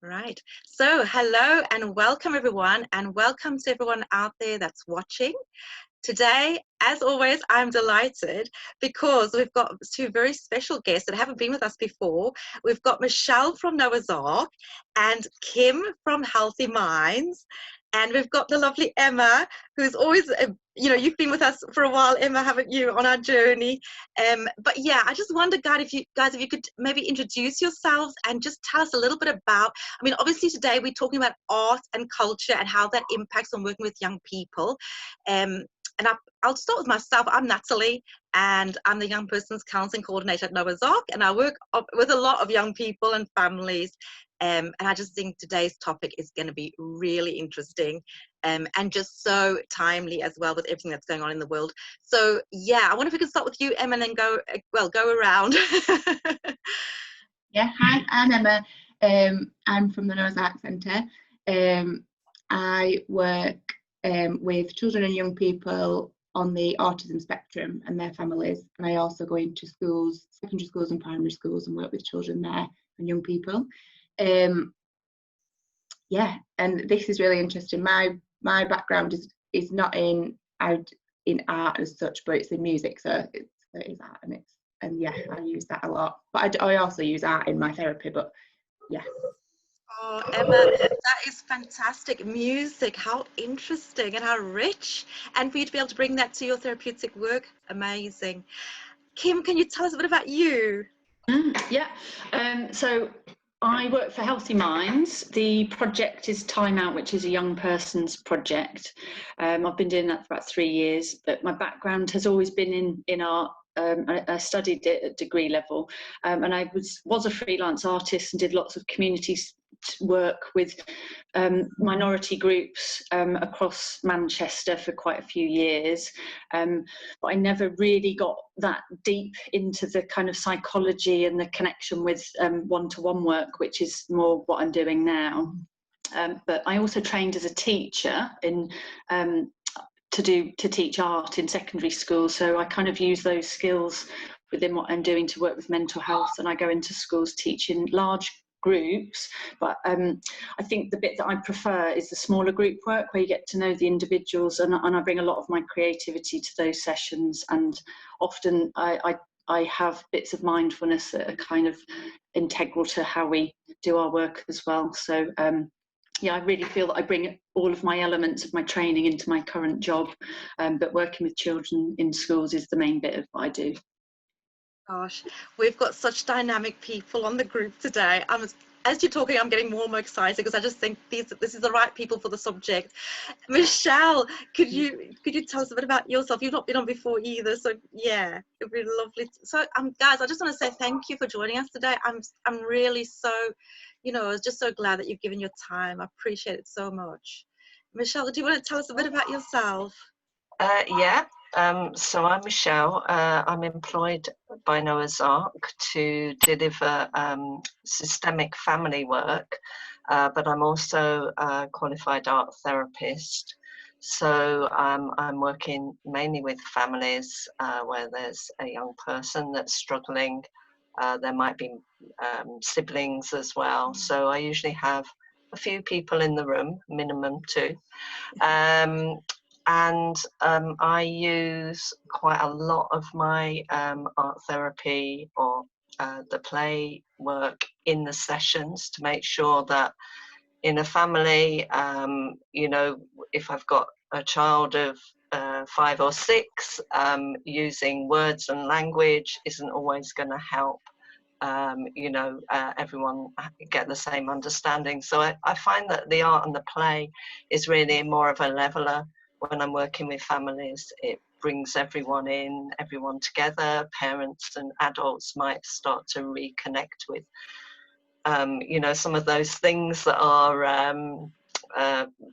Right. So, hello and welcome everyone, and welcome to everyone out there that's watching. Today, as always, I'm delighted because we've got two very special guests that haven't been with us before. We've got Michelle from Noah's Ark and Kim from Healthy Minds. And we've got the lovely Emma, who's always, you've been with us for a while, Emma, haven't you, on our journey? But yeah, I just wondered, guys, if you could maybe introduce yourselves and just tell us a little bit about, obviously today we're talking about art and culture and how that impacts on working with young people. And I'll start with myself. I'm Natalie, and I'm the Young Person's Counselling Coordinator at Noah's Ark, and I work with a lot of young people and families. And I just think today's topic is going to be really interesting and just so timely as well with everything that's going on in the world. So, yeah, I wonder if we could start with you, Emma, and then go around. Yeah, hi, I'm Emma. I'm from the Noah's Ark Centre. I work with children and young people on the autism spectrum and their families, and I also go into schools, secondary schools and primary schools, and work with children there and young people. Yeah, and this is really interesting. My background is not in art as such, but it's in music, so it is art, and yeah, I use that a lot. But I also use art in my therapy. But yeah. Oh, Emma, that is fantastic. Music, how interesting and how rich. And for you to be able to bring that to your therapeutic work, amazing. Kim, can you tell us a bit about you? Yeah, so I work for Healthy Minds. The project is Time Out, which is a young person's project. I've been doing that for about 3 years, but my background has always been in art. I studied it at degree level, and I was a freelance artist and did lots of community work with minority groups across Manchester for quite a few years, but I never really got that deep into the kind of psychology and the connection with one-to-one work, which is more what I'm doing now. But I also trained as a teacher to teach art in secondary school, so I kind of use those skills within what I'm doing to work with mental health, and I go into schools teaching large groups, but I think the bit that I prefer is the smaller group work where you get to know the individuals, and I bring a lot of my creativity to those sessions, and often I have bits of mindfulness that are kind of integral to how we do our work as well. So yeah, I really feel that I bring all of my elements of my training into my current job, but working with children in schools is the main bit of what I do. Gosh, we've got such dynamic people on the group today. As you're talking, I'm getting more and more excited because I just think this is the right people for the subject. Michelle, could you tell us a bit about yourself? You've not been on before either, so yeah, it'd be lovely. So, guys, I just want to say thank you for joining us today. I'm really so, I was just so glad that you've given your time. I appreciate it so much. Michelle, do you want to tell us a bit about yourself? Yeah. So I'm Michelle. I'm employed by Noah's Ark to deliver systemic family work, but I'm also a qualified art therapist. So I'm working mainly with families where there's a young person that's struggling. There might be siblings as well. So I usually have a few people in the room, minimum 2. And I use quite a lot of my art therapy or the play work in the sessions to make sure that in a family, if I've got a child of 5 or 6, using words and language isn't always going to help everyone get the same understanding. So I find that the art and the play is really more of a leveler. When I'm working with families, it brings everyone together. Parents and adults might start to reconnect with, some of those things that are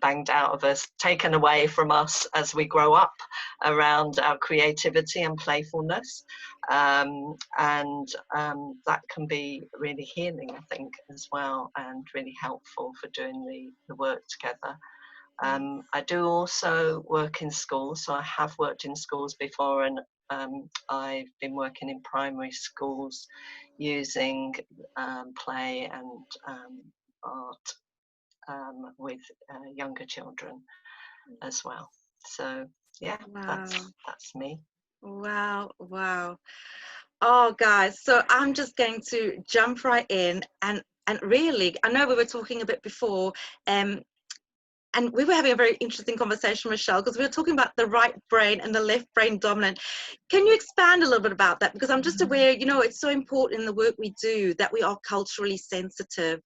banged out of us, taken away from us as we grow up around our creativity and playfulness. And that can be really healing, I think, as well, and really helpful for doing the work together. I do also work in schools, so I have worked in schools before, and I've been working in primary schools using play and art with younger children as well. So yeah, Wow. that's me. Wow. Wow. Oh, guys, so I'm just going to jump right in and really, I know we were talking a bit before, and we were having a very interesting conversation, Michelle, because we were talking about the right brain and the left brain dominant. Can you expand a little bit about that? Because I'm just aware, you know, it's so important in the work we do that we are culturally sensitive.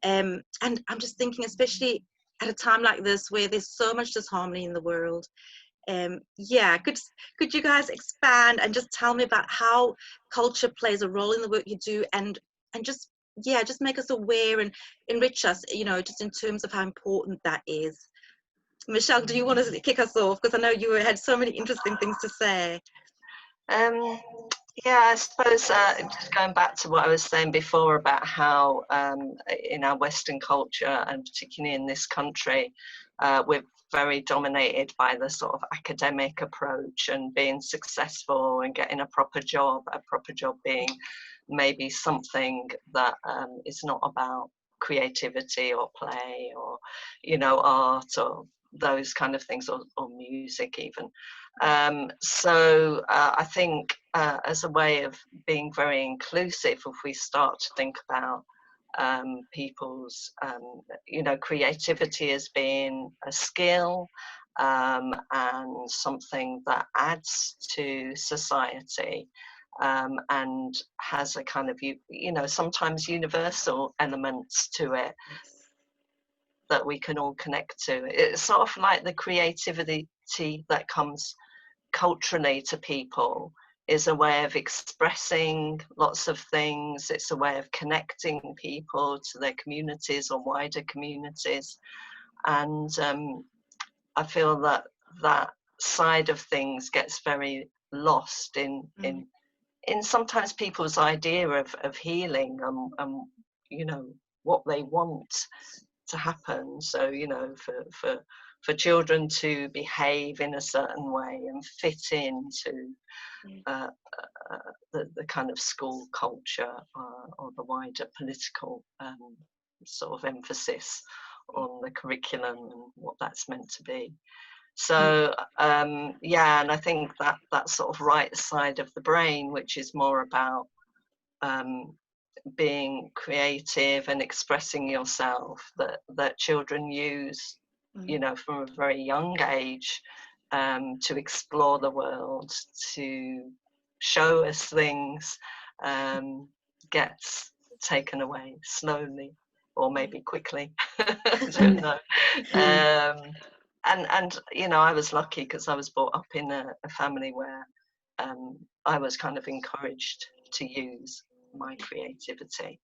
And I'm just thinking, especially at a time like this where there's so much disharmony in the world. Yeah, could you guys expand and just tell me about how culture plays a role in the work you do, and just, yeah, just make us aware and enrich us, you know, just in terms of how important that is. Michelle, do you want to kick us off? Because I know you had so many interesting things to say. Yeah, I suppose just going back to what I was saying before about how in our Western culture, and particularly in this country, we're very dominated by the sort of academic approach and being successful and getting a proper job being maybe something that is not about creativity or play or, you know, art or those kind of things, or music even. So I think as a way of being very inclusive, if we start to think about people's, you know, creativity as being a skill and something that adds to society, and has a kind of, you know, sometimes universal elements to it that we can all connect to. It's sort of like the creativity that comes culturally to people is a way of expressing lots of things. It's a way of connecting people to their communities or wider communities. And I feel that that side of things gets very lost in sometimes people's idea of healing and you know, what they want to happen. So, you know, for children to behave in a certain way and fit into the kind of school culture or the wider political sort of emphasis on the curriculum and what that's meant to be. So yeah, and I think that sort of right side of the brain, which is more about being creative and expressing yourself, that children use, you know, from a very young age, to explore the world, to show us things, gets taken away slowly or maybe quickly. I don't know. And you know, I was lucky because I was brought up in a family where I was kind of encouraged to use my creativity,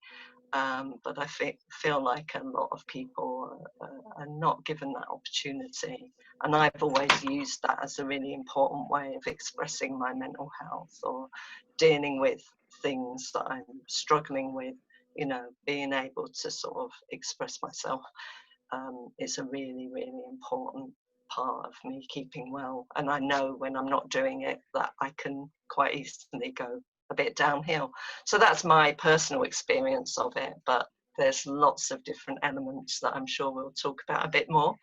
but I feel like a lot of people are not given that opportunity, and I've always used that as a really important way of expressing my mental health or dealing with things that I'm struggling with. You know, being able to sort of express myself is a really, really important part of me keeping well. And I know when I'm not doing it that I can quite easily go a bit downhill. So that's my personal experience of it, but there's lots of different elements that I'm sure we'll talk about a bit more.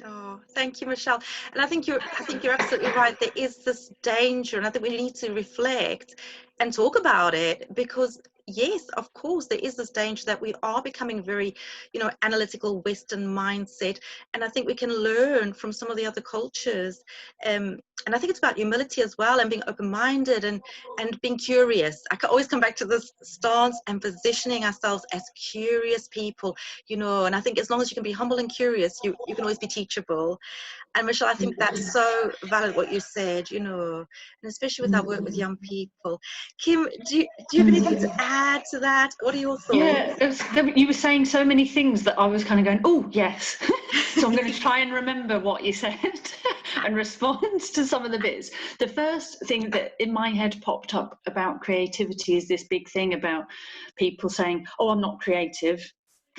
Oh, thank you, Michelle. And I think you're absolutely right. There is this danger, and I think we need to reflect and talk about it, because yes, of course, there is this danger that we are becoming very, you know, analytical Western mindset, and I think we can learn from some of the other cultures. And I think it's about humility as well, and being open-minded and being curious. I can always come back to this stance and positioning ourselves as curious people, you know. And I think as long as you can be humble and curious, you can always be teachable. And Michelle, I think that's so valid what you said, you know, and especially with our work with young people. Kim, do you have anything to add to that? What are your thoughts? Yeah, you were saying so many things that I was kind of going, oh, yes. So I'm going to try and remember what you said and respond to some of the bits. The first thing that in my head popped up about creativity is this big thing about people saying, oh, I'm not creative.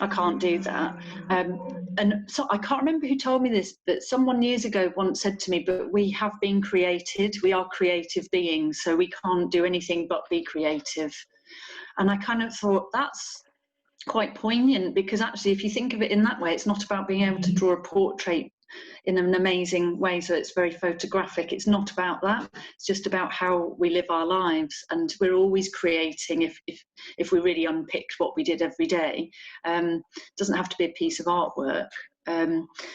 I can't do that. And so I can't remember who told me this, but someone years ago once said to me, but we have been created. We are creative beings, so we can't do anything but be creative. And I kind of thought, that's quite poignant, because actually if you think of it in that way, it's not about being able to draw a portrait in an amazing way so it's very photographic. It's not about that. It's just about how we live our lives, and we're always creating if we really unpicked what we did every day. It doesn't have to be a piece of artwork.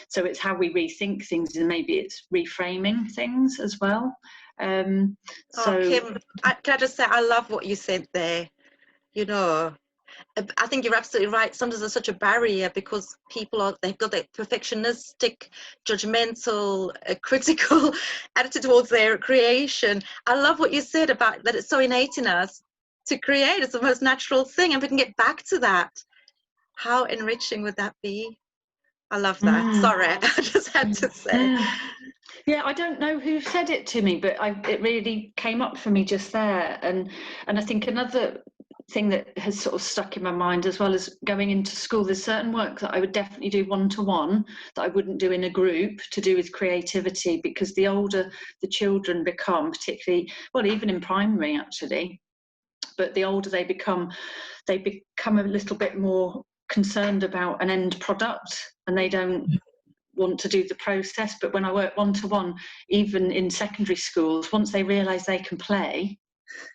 So it's how we rethink things, and maybe it's reframing things as well. Kim, can I just say, I love what you said there. You know, I think you're absolutely right. Sometimes there's such a barrier because they've got that perfectionistic, judgmental, critical attitude towards their creation. I love what you said about that. It's so innate in us to create. It's the most natural thing, and we can get back to that. How enriching would that be? I love that. Sorry, I just had to say. Yeah, I don't know who said it to me, but it really came up for me just there. And I think another thing that has sort of stuck in my mind, as well as going into school, there's certain work that I would definitely do one-to-one that I wouldn't do in a group, to do with creativity, because the older the children become, particularly, well, even in primary actually, but the older they become a little bit more concerned about an end product, and they don't want to do the process. But when I work one-to-one, even in secondary schools, once they realise they can play,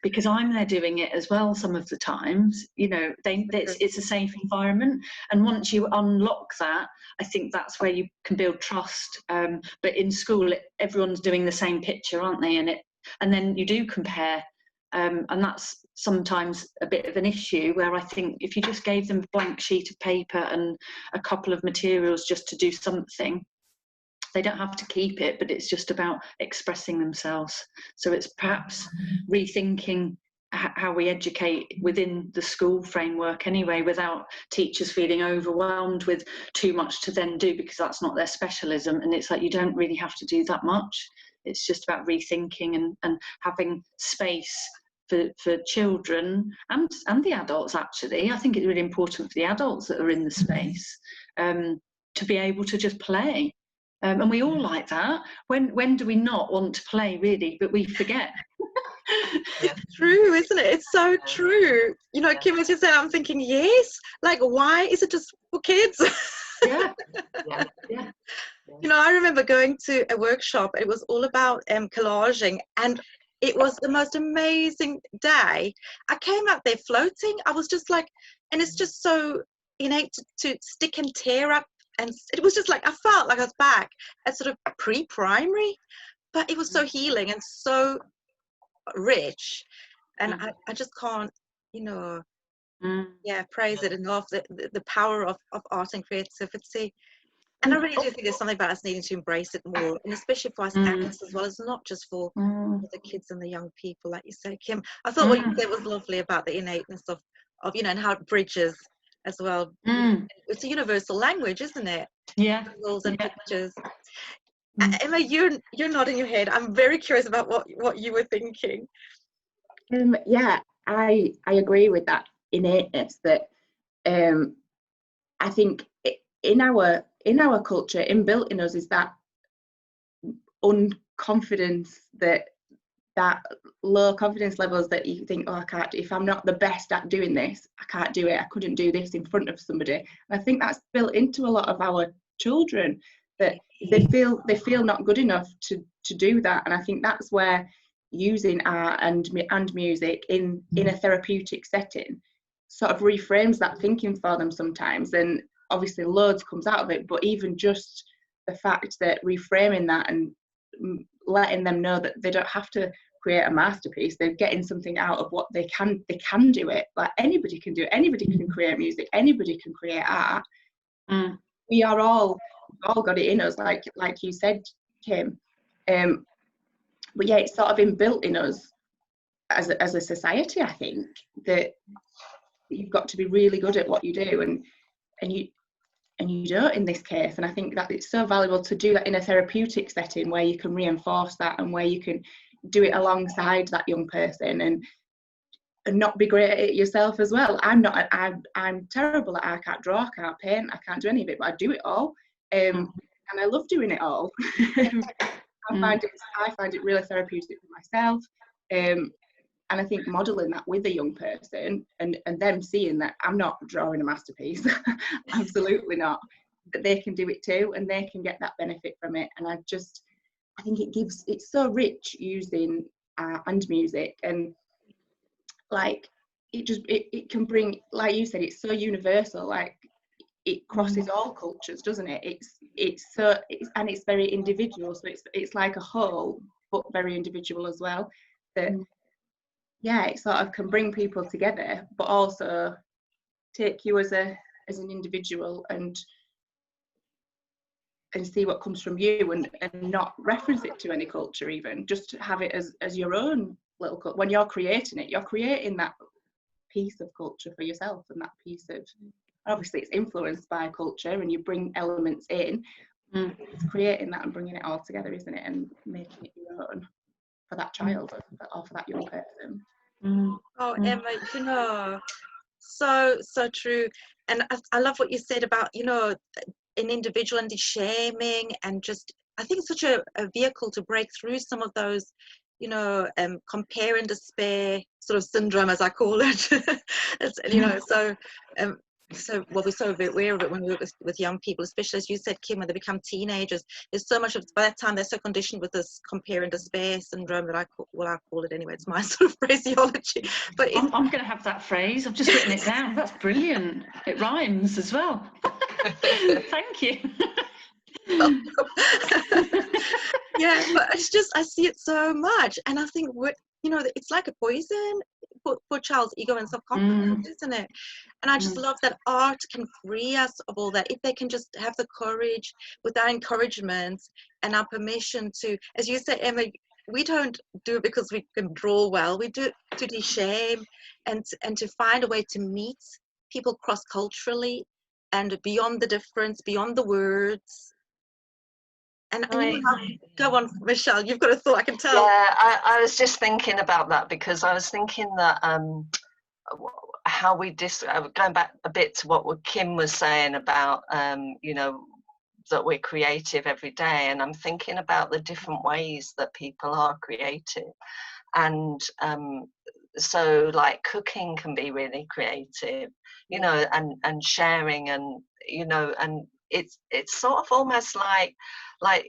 because I'm there doing it as well some of the times, you know, it's a safe environment. And once you unlock that, I think that's where you can build trust. But in school, everyone's doing the same picture, aren't they? And then you do compare. And that's sometimes a bit of an issue, where I think if you just gave them a blank sheet of paper and a couple of materials just to do something, they don't have to keep it, but it's just about expressing themselves. So it's perhaps rethinking how we educate within the school framework anyway, without teachers feeling overwhelmed with too much to then do, because that's not their specialism. And it's like, you don't really have to do that much. It's just about rethinking and having space for children and the adults, actually. I think it's really important for the adults that are in the space to be able to just play. And we all like that. When do we not want to play, really? But we forget. Yeah. True, isn't it? It's so true. You know, Kim, as you said, I'm thinking, yes. Like, why is it just for kids? Yeah. You know, I remember going to a workshop. It was all about collaging, and it was the most amazing day. I came out there floating. I was just like, and it's just so innate to stick and tear up. And it was just like, I felt like I was back at sort of pre-primary, but it was so healing and so rich. And I just can't, you know, praise it enough, the power of art and creativity. And I really do think there's something about us needing to embrace it more, and especially for us adults as well. It's not just for the kids and the young people, like you say, Kim. I thought what you said was lovely about the innateness of you know, and how it bridges as well. It's a universal language, isn't it? Yeah. Visuals and pictures. Emma, you're nodding your head. I'm very curious about what you were thinking. Yeah, I agree with that innateness. That I think in our culture, inbuilt in us, is that unconfidence, that low confidence levels, that you think, oh, I can't, if I'm not the best at doing this, I can't do it. I couldn't do this in front of somebody. And I think that's built into a lot of our children, that they feel not good enough to do that. And I think that's where using art and music in a therapeutic setting sort of reframes that thinking for them sometimes. And obviously loads comes out of it, but even just the fact that reframing that and letting them know that they don't have to create a masterpiece, they're getting something out of what they can do it. Like, anybody can do it, anybody can create music, anybody can create art. We are all got it in us, like you said, Kim. But yeah, it's sort of inbuilt in us as a society. I think that you've got to be really good at what you do, and you don't in this case. And I think that it's so valuable to do that in a therapeutic setting, where you can reinforce that, and where you can do it alongside that young person, and not be great at it yourself as well. I'm terrible at it. I can't draw, I can't paint, I can't do any of it, but I do it all, and I love doing it all. I find it really therapeutic for myself, And I think modelling that with a young person and them seeing that I'm not drawing a masterpiece, absolutely not, that they can do it too and they can get that benefit from it. And I think it's so rich using art and music, and like it can bring, like you said, it's so universal, like it crosses all cultures, doesn't it? It's very individual, so it's like a whole but very individual as well, that yeah, it sort of can bring people together but also take you as an individual and see what comes from you, and not reference it to any culture, even just have it as your own little culture. When you're creating it, you're creating that piece of culture for yourself, and that piece of, obviously it's influenced by culture and you bring elements in. It's creating that and bringing it all together, isn't it, and making it your own for that child or for that young person. Oh, Emma, you know, so true. And I love what you said about, you know, an individual and shaming, and just, I think it's such a vehicle to break through some of those, you know, compare and despair sort of syndrome, as I call it. It's, you know, well, we're so aware of it when we work with young people, especially as you said, Kim, when they become teenagers. There's so much of, by that time they're so conditioned with this compare and despair syndrome that I call it anyway. It's my sort of phraseology. But I'm going to have that phrase. I've just written it down. That's brilliant. It rhymes as well. Thank you. Yeah, but it's just, I see it so much, and I think, you know, it's like a poison for child's ego and self-confidence, isn't it? And I just love that art can free us of all that, if they can just have the courage, with our encouragement and our permission to, as you say, Emma, we don't do it because we can draw well. We do it to de-shame and to find a way to meet people cross-culturally and beyond the difference, beyond the words. And you know, go on, Michelle, you've got a thought, I can tell. Yeah, I was just thinking about that, because I was thinking that how we going back a bit to what Kim was saying about, you know, that we're creative every day, and I'm thinking about the different ways that people are creative. And so like cooking can be really creative, you know, and sharing, and you know, and it's sort of almost like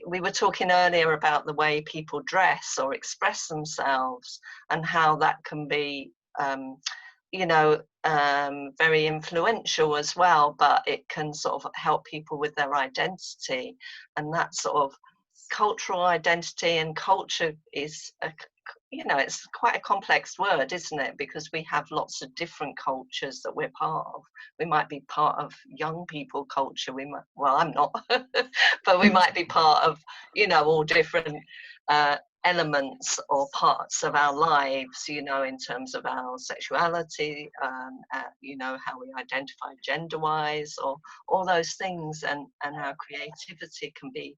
we were talking earlier about the way people dress or express themselves, and how that can be you know, very influential as well, but it can sort of help people with their identity, and that sort of cultural identity. And culture is you know, it's quite a complex word, isn't it? Because we have lots of different cultures that we're part of. We might be part of young people culture. We might, well, I'm not, but we might be part of, you know, all different elements or parts of our lives, you know, in terms of our sexuality, you know, how we identify gender-wise, or all those things, and our creativity can be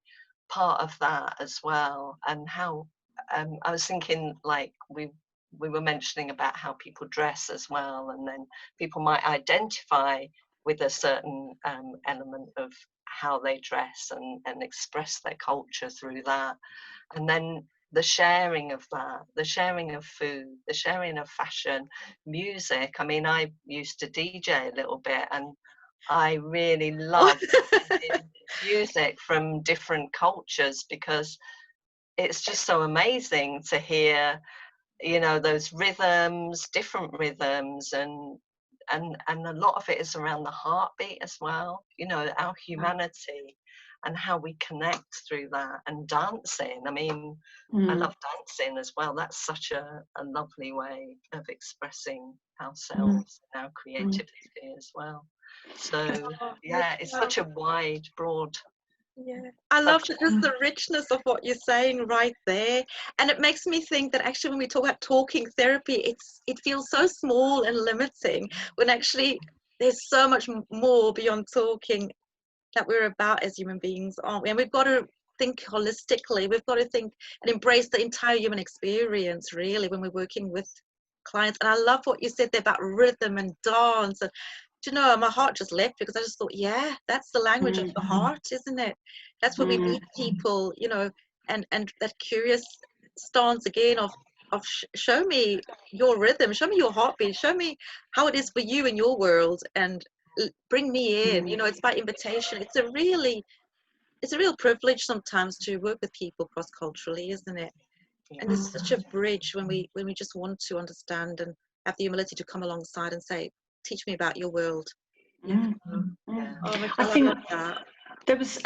part of that as well. And how I was thinking, like we were mentioning about how people dress as well, and then people might identify with a certain element of how they dress and express their culture through that. And then the sharing of that, the sharing of food, the sharing of fashion, music. I mean, I used to DJ a little bit, and I really love music from different cultures, because it's just so amazing to hear, you know, those rhythms, different rhythms, and a lot of it is around the heartbeat as well, you know, our humanity and how we connect through that. And dancing, I mean, I love dancing as well. That's such a lovely way of expressing ourselves and our creativity as well. So yeah, it's such a wide, broad. Yeah, I love just the richness of what you're saying right there, and it makes me think that actually when we talk about talking therapy, it feels so small and limiting, when actually there's so much more beyond talking that we're about as human beings, aren't we? And we've got to think holistically. We've got to think and embrace the entire human experience, really, when we're working with clients. And I love what you said there about rhythm and dance. And do you know, my heart just leapt, because I just thought, yeah, that's the language of the heart, isn't it? That's where we meet people, you know, and that curious stance again of of show me your rhythm, show me your heartbeat, show me how it is for you in your world, and bring me in. You know, it's by invitation. It's a real privilege sometimes to work with people cross-culturally, isn't it? And it's such a bridge when we just want to understand and have the humility to come alongside and say, teach me about your world. Yeah. Oh, Michelle, I think love that. there was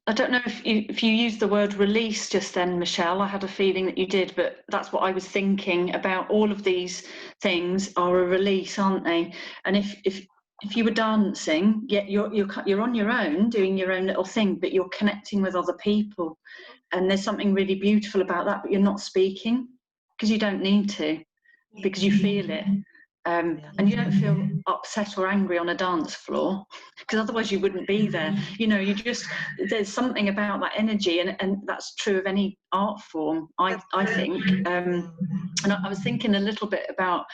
I don't know if you used the word release just then, Michelle. I had a feeling that you did, but that's what I was thinking about. All of these things are a release, aren't they? And if you were dancing, yet you're on your own doing your own little thing, but you're connecting with other people, and there's something really beautiful about that. But you're not speaking because you don't need to, because you feel it. And you don't feel upset or angry on a dance floor, because otherwise you wouldn't be there. You know, there's something about that energy, and that's true of any art form, I think. And I was thinking a little bit about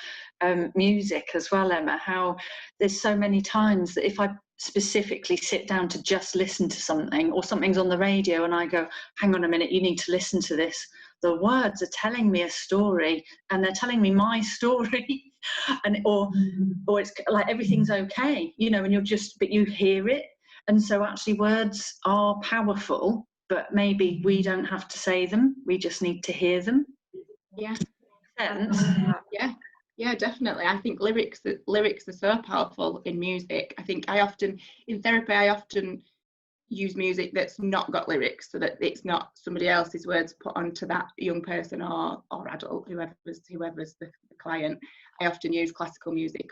music as well, Emma, how there's so many times that if I specifically sit down to just listen to something, or something's on the radio and I go, hang on a minute, you need to listen to this. The words are telling me a story, and they're telling me my story. And or it's like everything's okay, you know, and but you hear it. And so actually words are powerful, but maybe we don't have to say them, we just need to hear them. Yeah. Sense? Yeah, definitely. I think lyrics are so powerful in music. I think in therapy I often use music that's not got lyrics, so that it's not somebody else's words put onto that young person or adult, whoever's the client. I often use classical music,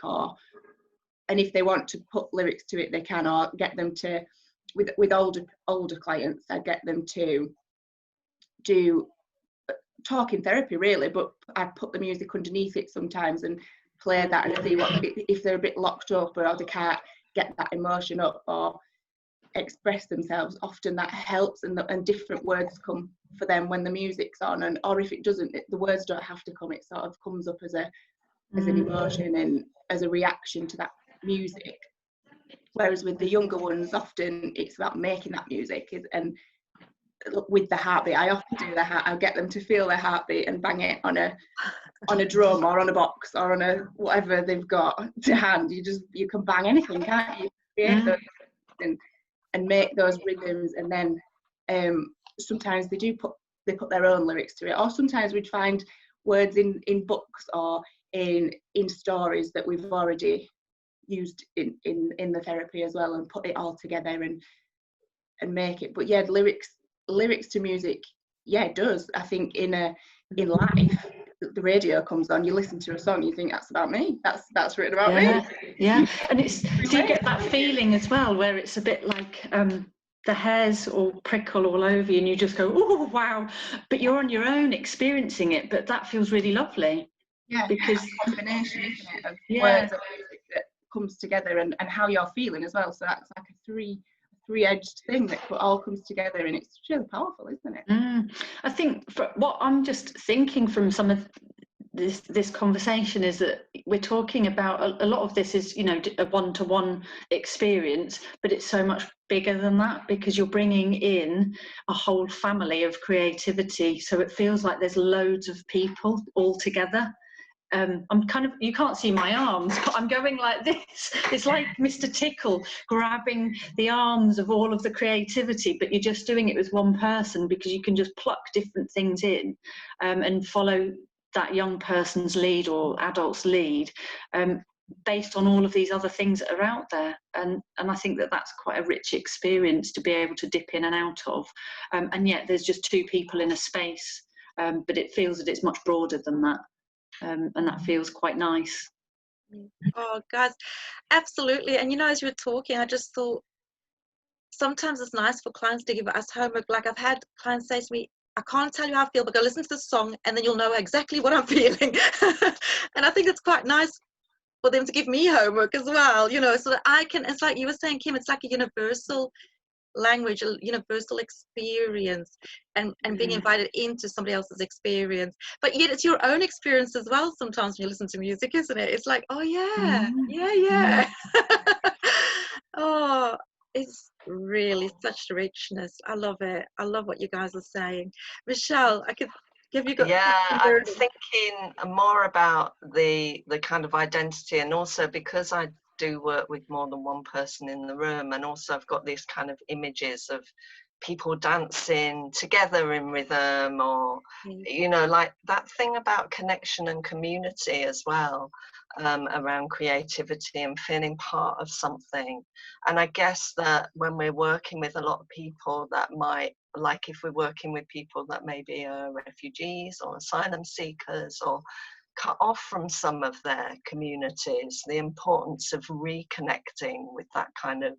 and if they want to put lyrics to it, they can, or get them to, with older clients, I get them to do talking therapy really, but I put the music underneath it sometimes and play that and see if they're a bit locked up, or they can't get that emotion up or express themselves. Often that helps, and different words come for them when the music's on, or if it doesn't, the words don't have to come, it sort of comes up as an emotion and as a reaction to that music. Whereas with the younger ones, often it's about making that music, and with the heartbeat, I often do I get them to feel their heartbeat and bang it on a drum or on a box or on a whatever they've got to hand. You can bang anything, can't you? Create those and make those rhythms, and then sometimes they put their own lyrics to it, or sometimes we'd find words in books or in stories that we've already used in the therapy as well, and put it all together and make it. But yeah, lyrics to music, yeah, it does. I think in life, the radio comes on, you listen to a song, you think that's about me, that's written about me. Yeah. And do you get that feeling as well, where it's a bit like the hairs all prickle all over you, and you just go, oh wow, but you're on your own experiencing it, but that feels really lovely. Yeah, because it's a combination, isn't it, of words and music that comes together, and how you're feeling as well. So that's like a three-edged thing that all comes together, and it's really powerful, isn't it? I think what I'm just thinking from some of this conversation is that we're talking about a lot of this is, you know, a one-to-one experience, but it's so much bigger than that, because you're bringing in a whole family of creativity, so it feels like there's loads of people all together. I'm kind of, you can't see my arms, but I'm going like this. It's like Mr. Tickle grabbing the arms of all of the creativity, but you're just doing it with one person, because you can just pluck different things in and follow that young person's lead or adult's lead based on all of these other things that are out there. And I think that's quite a rich experience to be able to dip in and out of. And yet there's just two people in a space, but it feels that it's much broader than that. And that feels quite nice. Oh, guys, absolutely. And you know, as you were talking, I just thought sometimes it's nice for clients to give us homework. Like I've had clients say to me, I can't tell you how I feel, but go listen to the song and then you'll know exactly what I'm feeling. And I think it's quite nice for them to give me homework as well, you know, so that I can, it's like you were saying, Kim, it's like a universal language, a universal experience, and being invited into somebody else's experience, but yet it's your own experience as well sometimes when you listen to music, isn't it? It's like, oh yeah. Oh, it's really such richness. I love it. I love what you guys are saying. Michelle, I could Have you got? Yeah, I'm thinking more about the kind of identity, and also because I do work with more than one person in the room, and also I've got these kind of images of people dancing together in rhythm, or you know, like that thing about connection and community as well, around creativity and feeling part of something. And I guess that when we're working with a lot of people that might, like if we're working with people that maybe are refugees or asylum seekers or cut off from some of their communities, the importance of reconnecting with that kind of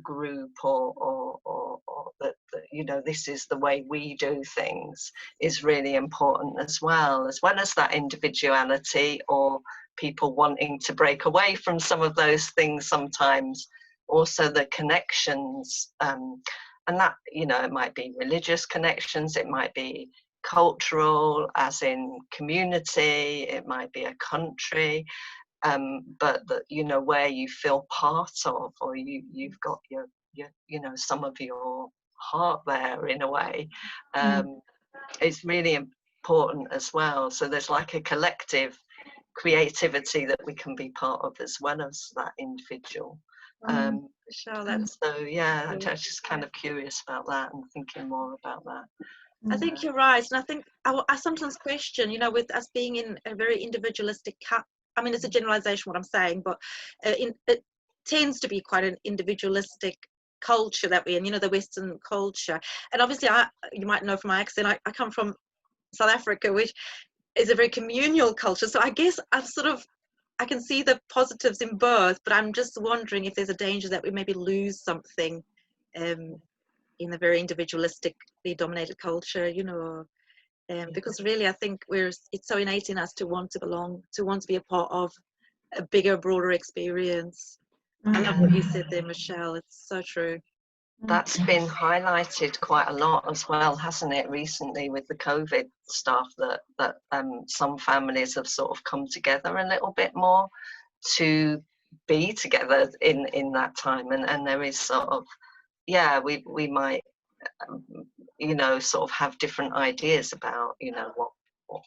group, or that, you know, this is the way we do things, is really important as well as that individuality, or people wanting to break away from some of those things sometimes. Also the connections, and that, you know, it might be religious connections, it might be cultural as in community, it might be a country, but that, you know, where you feel part of, or you've got your you know, some of your heart there in a way, it's really important as well. So there's like a collective creativity that we can be part of as well as that individual. Sure, that's So yeah, I'm just kind of curious about that and thinking more about that. I think you're right, and I think I sometimes question, you know, with us being in a very individualistic I mean, it's a generalization what I'm saying, but it tends to be quite an individualistic culture that we're in, you know, the Western culture. And obviously, you might know from my accent, I come from South Africa, which is a very communal culture. So I guess I can see the positives in both, but I'm just wondering if there's a danger that we maybe lose something in a very individualistically dominated culture, you know, because really I think it's so innate in us to want to belong, to want to be a part of a bigger, broader experience. I love what you said there, Michelle. It's so true. That's been highlighted quite a lot as well, hasn't it, recently with the COVID stuff, that some families have sort of come together a little bit more to be together in that time, and there is sort of, yeah, we might, you know, sort of have different ideas about, you know,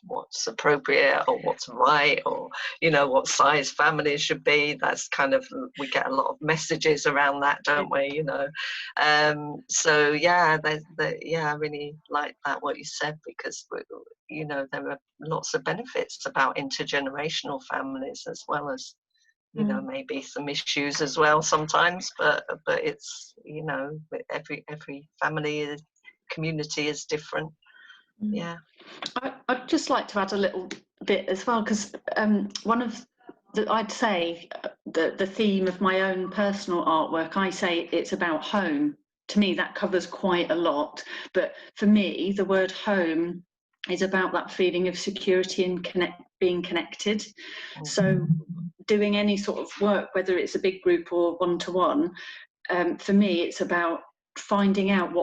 what's appropriate or what's right, or, you know, what size families should be. That's kind of, we get a lot of messages around that, don't we, you know. So yeah, yeah, I really like that what you said, because, you know, there are lots of benefits about intergenerational families, as well as, you know, maybe some issues as well sometimes, but it's, you know, every family community is different. Yeah. I'd just like to add a little bit as well, because one of I'd say the theme of my own personal artwork, I say it's about home. To me, that covers quite a lot. But for me, the word home is about that feeling of security and being connected. So doing any sort of work, whether it's a big group or one-to-one, for me, it's about finding out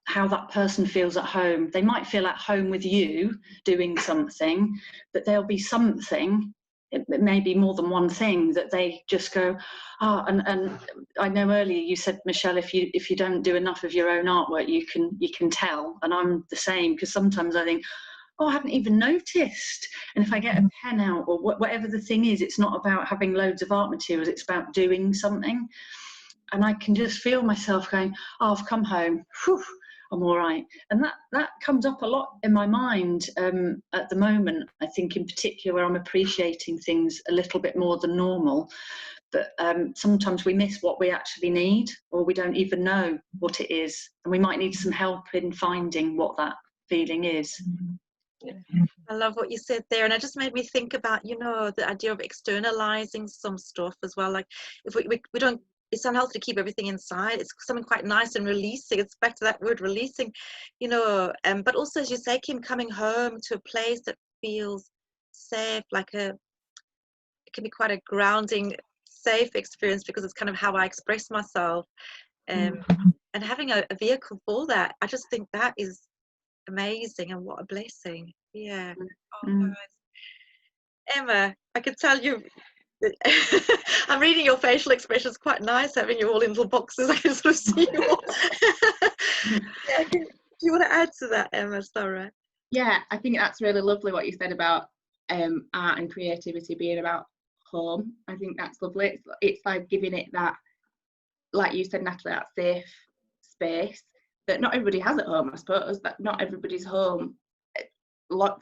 how that person feels at home. They might feel at home with you doing something, but there'll be something, it may be more than one thing, that they just go, oh, and I know earlier you said, Michelle, if you don't do enough of your own artwork, you can tell. And I'm the same, because sometimes I think, oh, I haven't even noticed. And if I get a pen out, or whatever the thing is, it's not about having loads of art materials, it's about doing something. And I can just feel myself going, oh, I've come home, whew, I'm all right. And that comes up a lot in my mind at the moment. I think in particular, I'm appreciating things a little bit more than normal. But sometimes we miss what we actually need, or we don't even know what it is. And we might need some help in finding what that feeling is. I love what you said there, and it just made me think about, you know, the idea of externalizing some stuff as well. Like if we don't, it's unhealthy to keep everything inside. It's something quite nice and releasing. It's back to that word releasing, you know. But also, as you say, Kim, coming home to a place that feels safe, it can be quite a grounding, safe experience, because it's kind of how I express myself. And having a vehicle for that, I just think that is amazing, and what a blessing. Yeah. Oh, guys. Emma, I could tell you I'm reading your facial expressions, quite nice having you all in little boxes. I can sort of see you all. Yeah, do you want to add to that, Emma? Sorry. Yeah, I think that's really lovely what you said about art and creativity being about home. I think that's lovely. It's like giving it that, like you said, Natalie, that safe space that not everybody has at home, I suppose. That not everybody's home,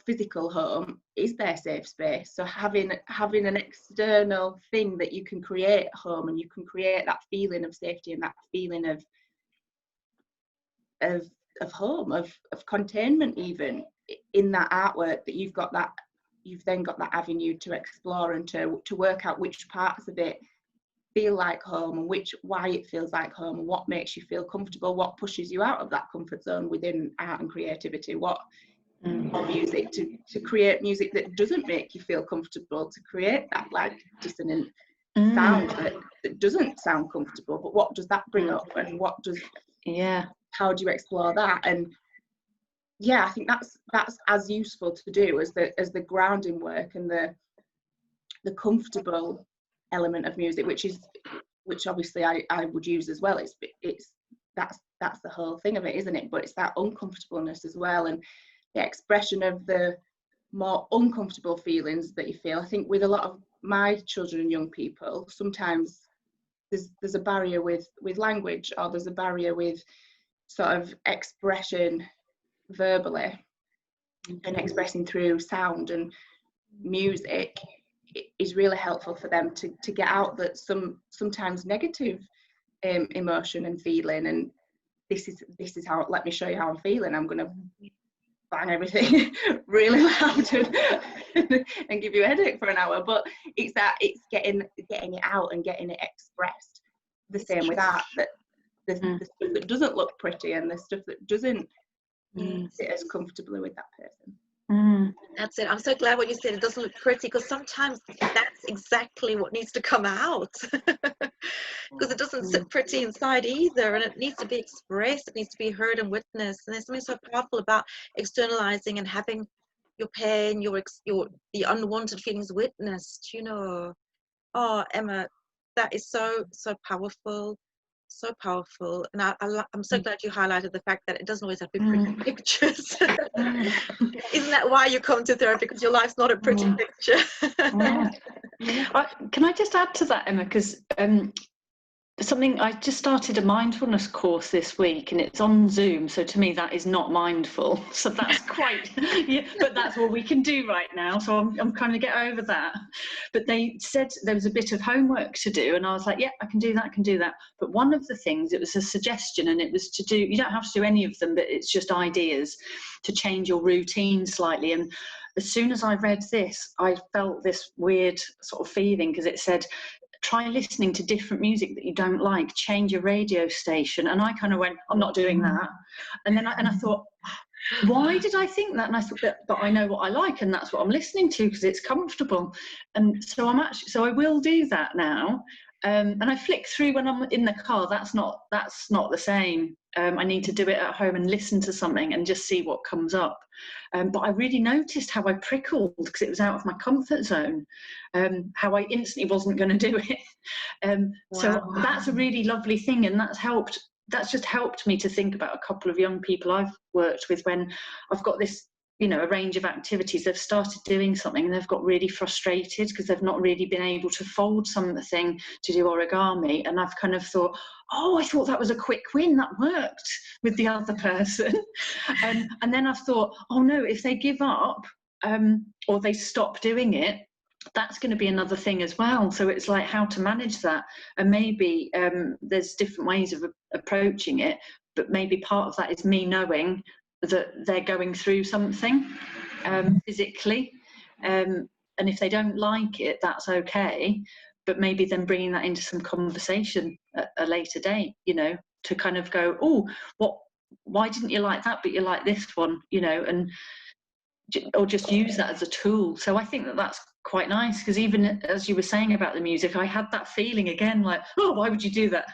physical home, is their safe space. So having an external thing that you can create at home, and you can create that feeling of safety and that feeling of home, of containment, even in that artwork, that you've then got that avenue to explore and to work out which parts of it feel like home, and why it feels like home, and what makes you feel comfortable, what pushes you out of that comfort zone within art and creativity, or music, to create music that doesn't make you feel comfortable, to create that like dissonant sound that doesn't sound comfortable, but what does that bring up, and how do you explore that? And yeah, I think that's as useful to do as the grounding work and the comfortable element of music, which obviously I would use as well. That's the whole thing of it, isn't it? But it's that uncomfortableness as well, and the expression of the more uncomfortable feelings that you feel. I think with a lot of my children and young people, sometimes there's a barrier with language, or there's a barrier with sort of expression verbally, and expressing through sound, and music is really helpful for them to get out that sometimes negative emotion and feeling, and this is how, let me show you how I'm feeling, I'm going to bang everything really loud and give you a headache for an hour. But it's getting it out and getting it expressed. The same with art, that the stuff that doesn't look pretty, and the stuff that doesn't sit as comfortably with that person. That's it. I'm so glad what you said, it doesn't look pretty, because sometimes that's exactly what needs to come out. Because it doesn't sit pretty inside either, and it needs to be expressed, it needs to be heard and witnessed. And there's something so powerful about externalizing and having your pain, the unwanted feelings witnessed, you know. Oh, Emma, that is so powerful. So powerful. And I'm so glad you highlighted the fact that it doesn't always have to be pretty pictures. Isn't that why you come to therapy? Because your life's not a pretty picture. Can I just add to that, Emma? Because I just started a mindfulness course this week, and it's on Zoom, so to me that is not mindful, so that's quite but that's what we can do right now, so I'm kind of get over that. But they said there was a bit of homework to do, and I was like, yeah, I can do that. But one of the things, it was a suggestion, and it was to do, you don't have to do any of them, but it's just ideas to change your routine slightly. And as soon as I read this, I felt this weird sort of feeling, because it said, try listening to different music that you don't like, change your radio station. And I kind of went, I'm not doing that. And then I thought, why did I think that? And I thought, but I know what I like, and that's what I'm listening to because it's comfortable. And so I will do that now. And I flick through when I'm in the car. That's not the same. I need to do it at home and listen to something and just see what comes up. But I really noticed how I prickled because it was out of my comfort zone, how I instantly wasn't going to do it. So that's a really lovely thing, and that's just helped me to think about a couple of young people I've worked with when I've got this, a range of activities. They've started doing something and they've got really frustrated because they've not really been able to fold something to do origami. And I've kind of thought, oh, I thought that was a quick win. That worked with the other person. And then I've thought, oh no, if they give up or they stop doing it, that's going to be another thing as well. So it's like how to manage that. And maybe there's different ways of approaching it, but maybe part of that is me knowing that they're going through something physically, and if they don't like it, that's okay, but maybe then bringing that into some conversation at a later date, to kind of go, oh, why didn't you like that but you like this one, or just use that as a tool. So I think that's quite nice, because even as you were saying about the music, I had that feeling again, like, oh, why would you do that?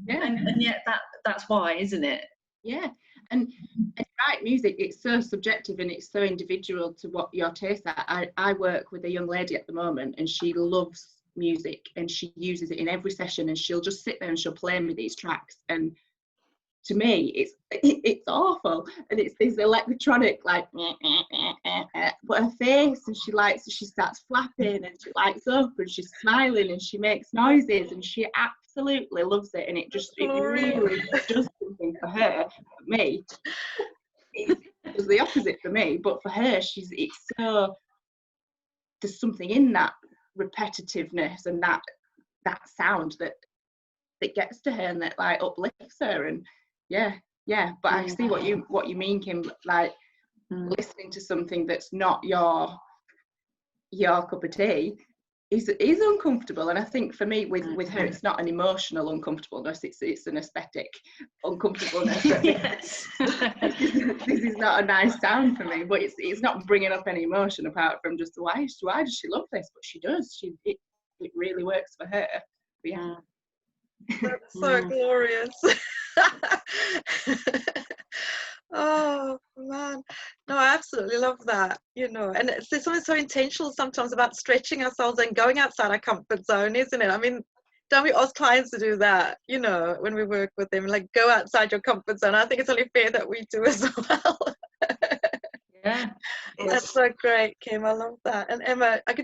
Yeah. and yet that's why, isn't it? Yeah. And it's right, music, it's so subjective and it's so individual to what your taste are. I work with a young lady at the moment, and she loves music and she uses it in every session, and she'll just sit there and she'll play me these tracks, and to me, it's awful, and it's this electronic like, but her face, and she starts flapping, and she lights up, and she's smiling, and she makes noises, and she absolutely loves it, and it really does something for her. For me, it does the opposite for me, but for her, there's something in that repetitiveness and that sound that gets to her and that like uplifts her. And but I see what you mean, Kim, like listening to something that's not your cup of tea is uncomfortable. And I think for me with her, it's not an emotional uncomfortableness, it's an aesthetic uncomfortableness. Yes. this is not a nice sound for me, but it's not bringing up any emotion apart from just why does she love this? But she does. It really works for her. But yeah. That's so glorious. Oh man, no, I absolutely love that, and there's something so intentional sometimes about stretching ourselves and going outside our comfort zone, isn't it? I mean, don't we ask clients to do that, when we work with them, like, go outside your comfort zone? I think it's only fair that we do as well. Yeah, that's so great, Kim. I love that. And Emma, I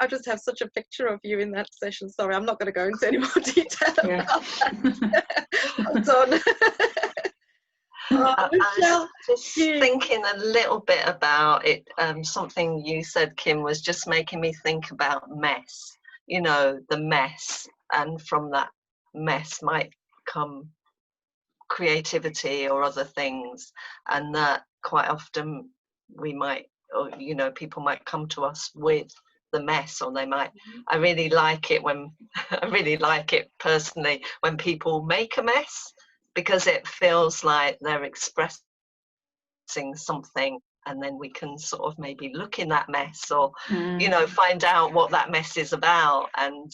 just have such a picture of you in that session. Sorry, I'm not going to go into any more detail about that. I'm done. I was just thinking a little bit about it. Something you said, Kim, was just making me think about mess. The mess, and from that mess might come creativity or other things, and that quite often we might, or people might come to us with the mess, or they might. I really like it personally when people make a mess, because it feels like they're expressing something, and then we can sort of maybe look in that mess, or find out what that mess is about, and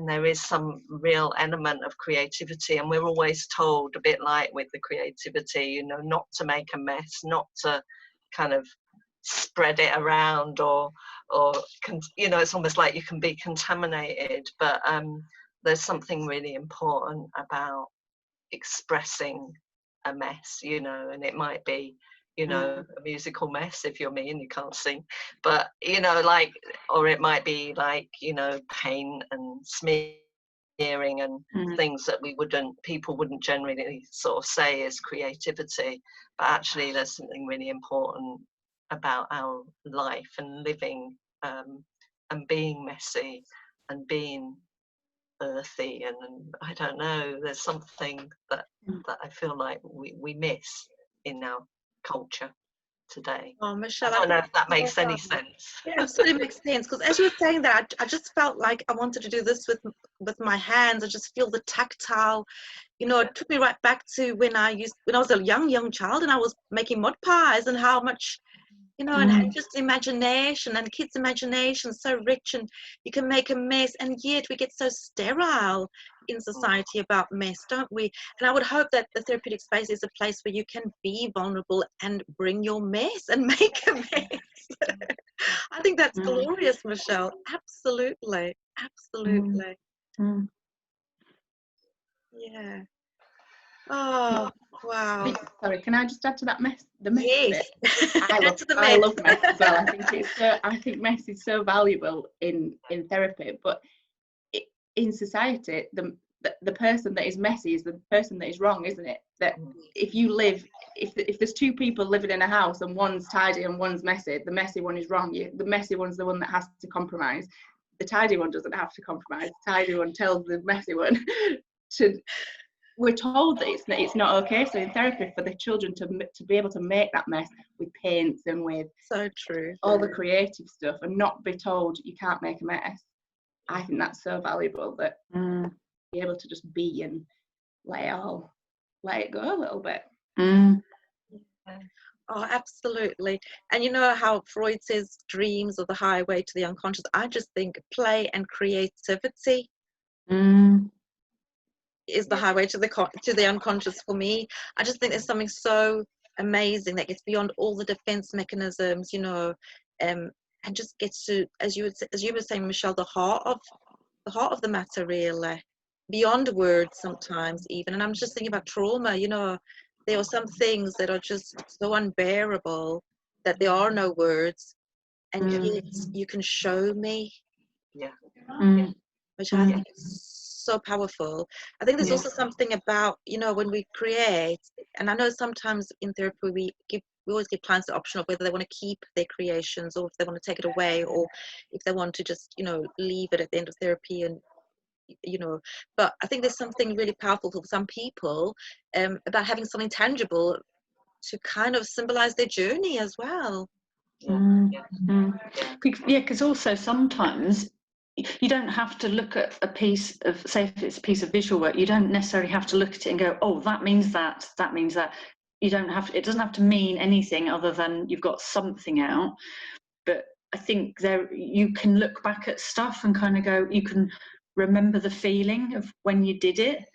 there is some real element of creativity. And we're always told, a bit like with the creativity, not to make a mess, not to kind of spread it around, or it's almost like you can be contaminated. But there's something really important about expressing a mess, and it might be a musical mess if you're me and you can't sing, but or it might be like paint and smearing and things that people wouldn't generally sort of say is creativity. But actually there's something really important about our life and living, and being messy and being earthy, and I don't know, there's something that I feel like we miss in our culture today. Oh, Michelle, I don't know if that makes any sense. Yeah, absolutely makes sense, because as you were saying that, I just felt like I wanted to do this with my hands. I just feel the tactile. It took me right back to when I was a young child, and I was making mud pies, and how much and just imagination, and kids' imagination so rich, and you can make a mess, and yet we get so sterile in society about mess, don't we? And I would hope that the therapeutic space is a place where you can be vulnerable and bring your mess and make a mess. I think that's glorious, Michelle. Absolutely. Yeah. Oh, wow. Sorry, can I just add to that mess? The mess Yes. bit. I love mess as well. I think mess is so valuable in therapy, but in society, the person that is messy is the person that is wrong, isn't it? That if there's two people living in a house and one's tidy and one's messy, the messy one is wrong. The messy one's the one that has to compromise. The tidy one doesn't have to compromise. The tidy one tells the messy one to. We're told that it's not okay. So in therapy, for the children to be able to make that mess with paints and with so true all the creative stuff, and not be told you can't make a mess, I think that's so valuable, that be able to just be and let it go a little bit. Oh, absolutely. And you know how Freud says dreams are the highway to the unconscious? I just think play and creativity is the highway to the unconscious for me. I just think there's something so amazing that gets beyond all the defense mechanisms, and just gets to, as you were saying, Michelle, the heart of the matter, really. beyond words sometimes even. And I'm just thinking about trauma, you know, there are some things that are just so unbearable that there are no words, and yet you can show me, Yeah. which I think is so powerful. I think there's also something about, you know, when we create, and I know sometimes in therapy we always give clients the option of whether they want to keep their creations or if they want to take it away, or if they want to just, you know, leave it at the end of therapy, and you know. But I think there's something really powerful for some people about having something tangible to kind of symbolize their journey as well. Because also sometimes you don't have to look at a piece of, say if it's a piece of visual work, you don't necessarily have to look at it and go, oh, that means that, that means that. You don't have to, it doesn't have to mean anything other than you've got something out. But I think there you can look back at stuff and kind of go, you can remember the feeling of when you did it.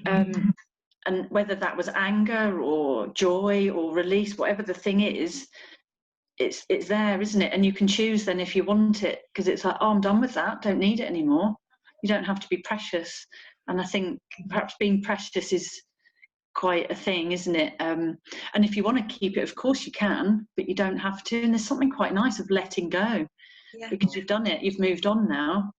And whether that was anger or joy or release, whatever the thing is, it's there, isn't it? And you can choose then if you want it, because it's like, oh, I'm done with that, don't need it anymore. You don't have to be precious. And I think perhaps being precious is quite a thing, isn't it? And if you want to keep it, of course you can, but you don't have to. And there's something quite nice of letting go, because you've done it, you've moved on now.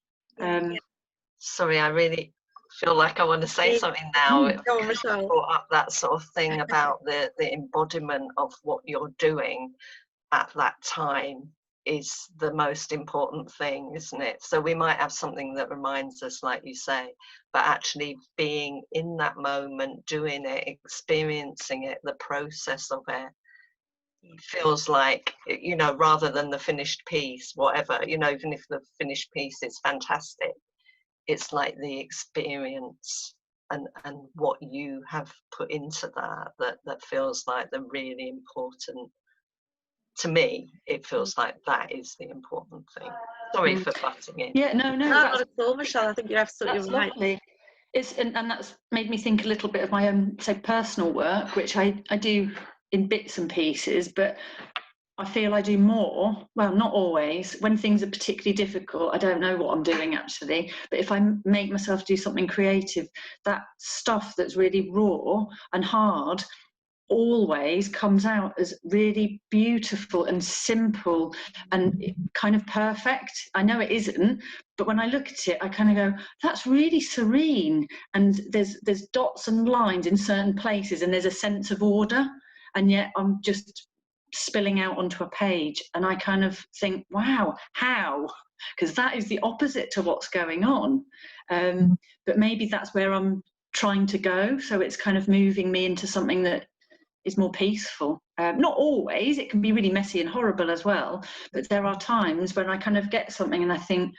Sorry, I really feel like I want to say something now. Go on, Michelle. Brought up that sort of thing about the embodiment of what you're doing at that time is the most important thing, isn't it? So we might have something that reminds us, like you say, but actually being in that moment, doing it, experiencing it, the process of it, feels like, you know, rather than the finished piece, whatever, you know, even if the finished piece is fantastic, it's like the experience and what you have put into that feels like the really important. To me, it feels like that is the important thing. Sorry for butting in. Yeah, no, Not at all, Michelle. I think you're absolutely right. Lovely. And that's made me think a little bit of my own, say, personal work, which I do in bits and pieces, but I feel I do more, well, not always. When things are particularly difficult, I don't know what I'm doing actually, but if I make myself do something creative, that stuff that's really raw and hard always comes out as really beautiful and simple and kind of perfect. I know it isn't, but when I look at it, I kind of go, that's really serene, and there's dots and lines in certain places, and there's a sense of order, and yet I'm just spilling out onto a page, and I kind of think, wow, how? Because that is the opposite to what's going on. But maybe that's where I'm trying to go, so it's kind of moving me into something that is more peaceful. Not always, it can be really messy and horrible as well, but there are times when I kind of get something and I think,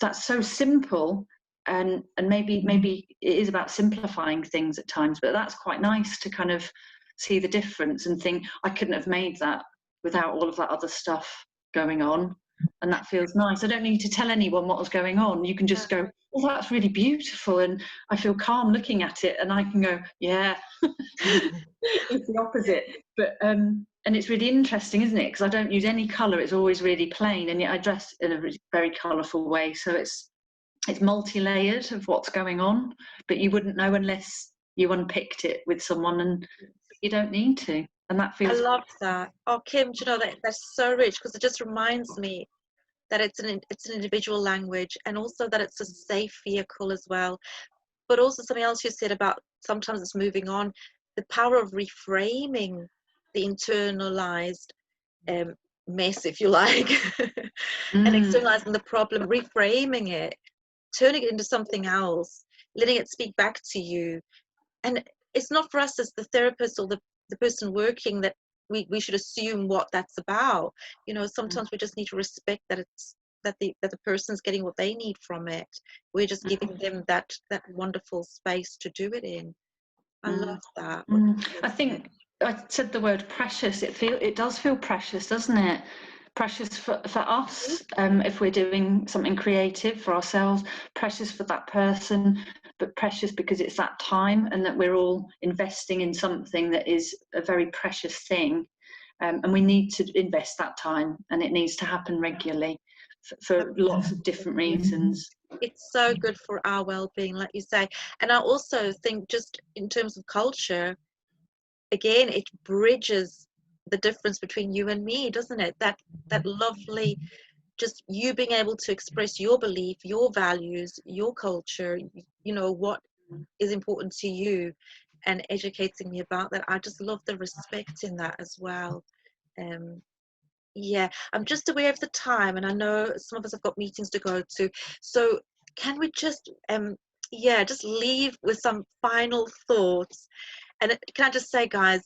that's so simple, and maybe it is about simplifying things at times, but that's quite nice to kind of see the difference and think, I couldn't have made that without all of that other stuff going on, and that feels nice. I don't need to tell anyone what was going on. You can just go, oh, that's really beautiful, and I feel calm looking at it, and I can go, yeah. It's the opposite. But and it's really interesting, isn't it? Because I don't use any colour, it's always really plain, and yet I dress in a very colourful way, so it's multi-layered of what's going on, but you wouldn't know unless you unpicked it with someone, and you don't need to, and that feels. I love that. Oh, Kim, do you know that's so rich, because it just reminds me that it's an individual language, and also that it's a safe vehicle as well. But also something else you said about sometimes it's moving on, the power of reframing the internalized mess, if you like, and externalizing the problem, reframing it, turning it into something else, letting it speak back to you. And it's not for us as the therapist or the person working that we should assume what that's about. You know, sometimes we just need to respect that it's that the person's getting what they need from it. We're just giving them that wonderful space to do it in. I love that. I think I said the word precious. It does feel precious, doesn't it? Precious for us, if we're doing something creative for ourselves, precious for that person, but precious because it's that time, and that we're all investing in something that is a very precious thing, and we need to invest that time, and it needs to happen regularly for lots of different reasons. it's so good for our well-being, like you say. And I also think, just in terms of culture, again, it bridges the difference between you and me, doesn't it? That lovely, just you being able to express your belief, your values, your culture, you know, what is important to you, and educating me about that. I just love the respect in that as well. um yeah, I'm just aware of the time, and I know some of us have got meetings to go to, so can we just yeah, just leave with some final thoughts? And can I just say, guys,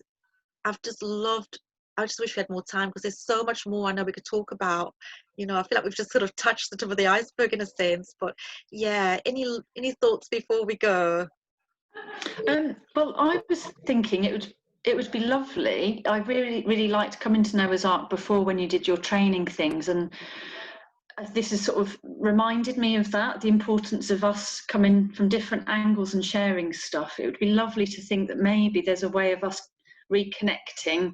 I've just loved, I just wish we had more time, because there's so much more I know we could talk about. You know, I feel like we've just sort of touched the tip of the iceberg in a sense. But yeah, any thoughts before we go? Well, I was thinking it would be lovely. I really liked coming to Noah's Ark before, when you did your training things, and this has sort of reminded me of that, the importance of us coming from different angles and sharing stuff. It would be lovely to think that maybe there's a way of us reconnecting.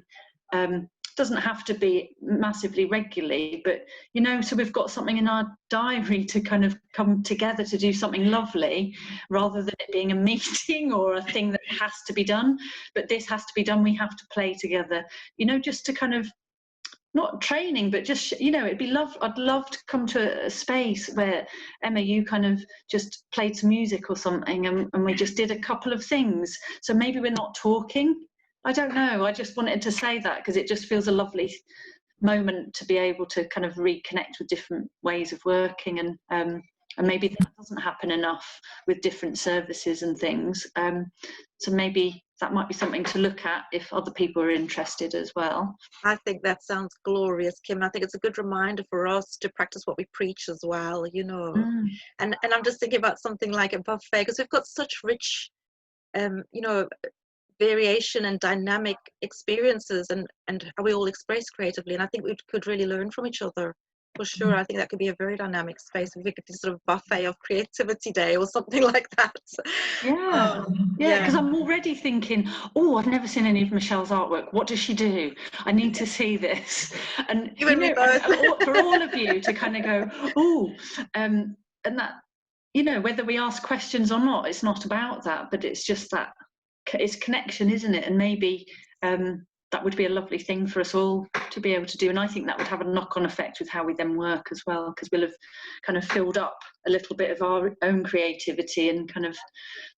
Doesn't have to be massively regularly, but you know, so we've got something in our diary to kind of come together to do something lovely, rather than it being a meeting or a thing that has to be done. But this has to be done, we have to play together, you know, just to kind of, not training, but just, you know, I'd love to come to a space where, Emma, you kind of just played some music or something, and we just did a couple of things. So maybe we're not talking. I don't know. I just wanted to say that because it just feels a lovely moment to be able to kind of reconnect with different ways of working, and maybe that doesn't happen enough with different services and things. So maybe that might be something to look at if other people are interested as well. I think that sounds glorious, Kim. I think it's a good reminder for us to practice what we preach as well, you know. And I'm just thinking about something like a buffet, because we've got such rich you know, variation and dynamic experiences, and how we all express creatively, and I think we could really learn from each other, for sure. I think that could be a very dynamic space if we could do sort of buffet of creativity day or something like that. Yeah, because I'm already thinking, oh, I've never seen any of Michelle's artwork. What does she do? I need to see this. And You and me both. for all of you to kind of go, oh, and that, you know, whether we ask questions or not, it's not about that, but it's just that it's connection, isn't it? And maybe that would be a lovely thing for us all to be able to do. And I think that would have a knock-on effect with how we then work as well, because we'll have kind of filled up a little bit of our own creativity and kind of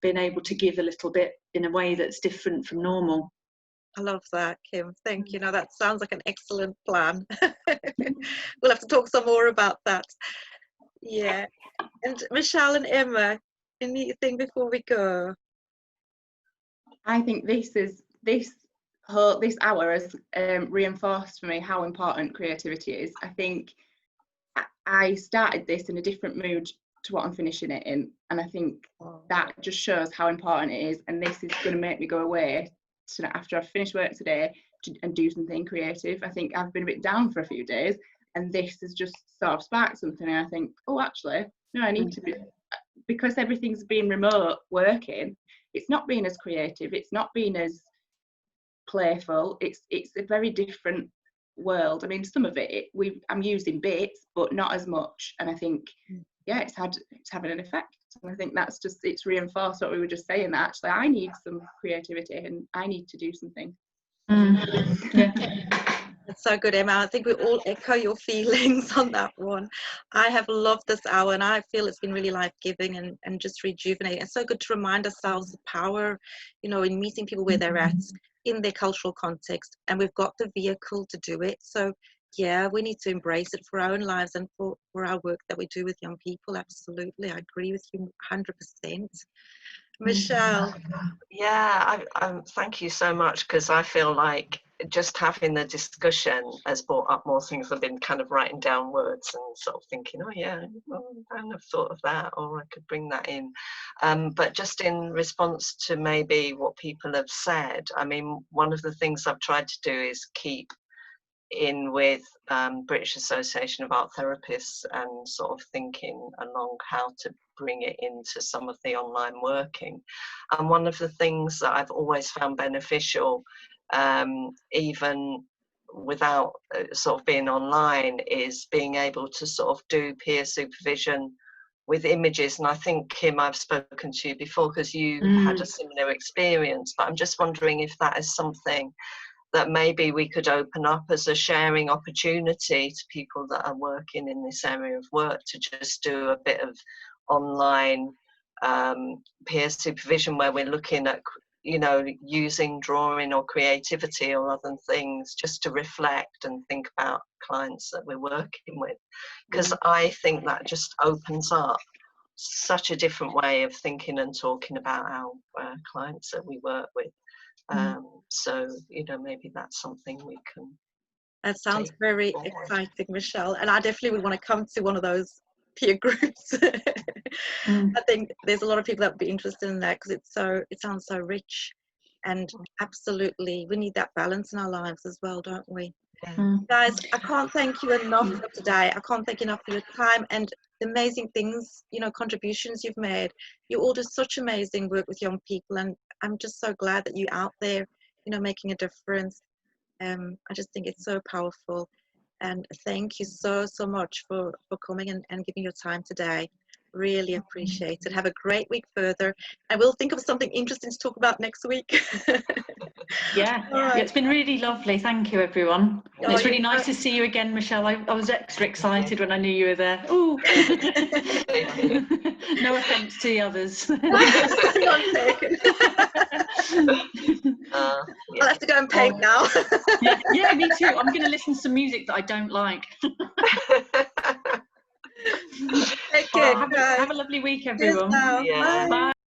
been able to give a little bit in a way that's different from normal. I love that, Kim. Thank you. Now that sounds like an excellent plan. We'll have to talk some more about that. Yeah. And Michelle and Emma, anything before we go? I think this hour has reinforced for me how important creativity is. I think I started this in a different mood to what I'm finishing it in, and I think that just shows how important it is. And this is going to make me go away after I've finished work today and do something creative. I think I've been a bit down for a few days, and this has just sort of sparked something, and I think, oh, actually, no, I need to be, because everything's been remote working, it's not been as creative, it's not been as playful, it's a very different world. I mean, some of it I'm using bits, but not as much, and I think, yeah, it's having an effect. And I think that's just, it's reinforced what we were just saying, that actually I need some creativity and I need to do something. Yeah. That's so good, Emma. I think we all echo your feelings on that one. I have loved this hour, and I feel it's been really life-giving and just rejuvenating. It's so good to remind ourselves the power, you know, in meeting people where they're at in their cultural context, and we've got the vehicle to do it. So yeah, we need to embrace it for our own lives and for our work that we do with young people. Absolutely, I agree with you 100%. Michelle. Yeah, thank you so much, because I feel like just having the discussion has brought up more things. I've been kind of writing down words and sort of thinking, oh yeah, well, I hadn't have thought of that, or I could bring that in. But just in response to maybe what people have said, I mean, one of the things I've tried to do is keep in with British Association of Art Therapists, and sort of thinking along how to bring it into some of the online working. And one of the things that I've always found beneficial, even without sort of being online, is being able to sort of do peer supervision with images. And I think, Kim, I've spoken to you before because you had a similar experience, but I'm just wondering if that is something that maybe we could open up as a sharing opportunity to people that are working in this area of work, to just do a bit of online peer supervision where we're looking at, you know, using drawing or creativity or other things just to reflect and think about clients that we're working with. Because I think that just opens up such a different way of thinking and talking about our clients that we work with. So, you know, maybe that's something we can. That sounds very exciting, Michelle. And I definitely would want to come to one of those peer groups. I think there's a lot of people that would be interested in that because it sounds so rich. And absolutely, we need that balance in our lives as well, don't we? Guys, I can't thank you enough for today. I can't thank you enough for your time and the amazing things, you know, contributions you've made. You all do such amazing work with young people, and I'm just so glad that you're out there, you know, making a difference. I just think it's so powerful. And thank you so much for coming and giving your time today. Really appreciate it. Have a great week further. And we'll think of something interesting to talk about next week. Yeah, it's been really lovely. Thank you, everyone. Oh, it's really nice to see you again, Michelle. I was extra excited when I knew you were there. Ooh. No offence to the others. I'll have to go and paint now. yeah, me too. I'm going to listen to some music that I don't like. Take care. Have a lovely week, everyone. Yeah. Bye.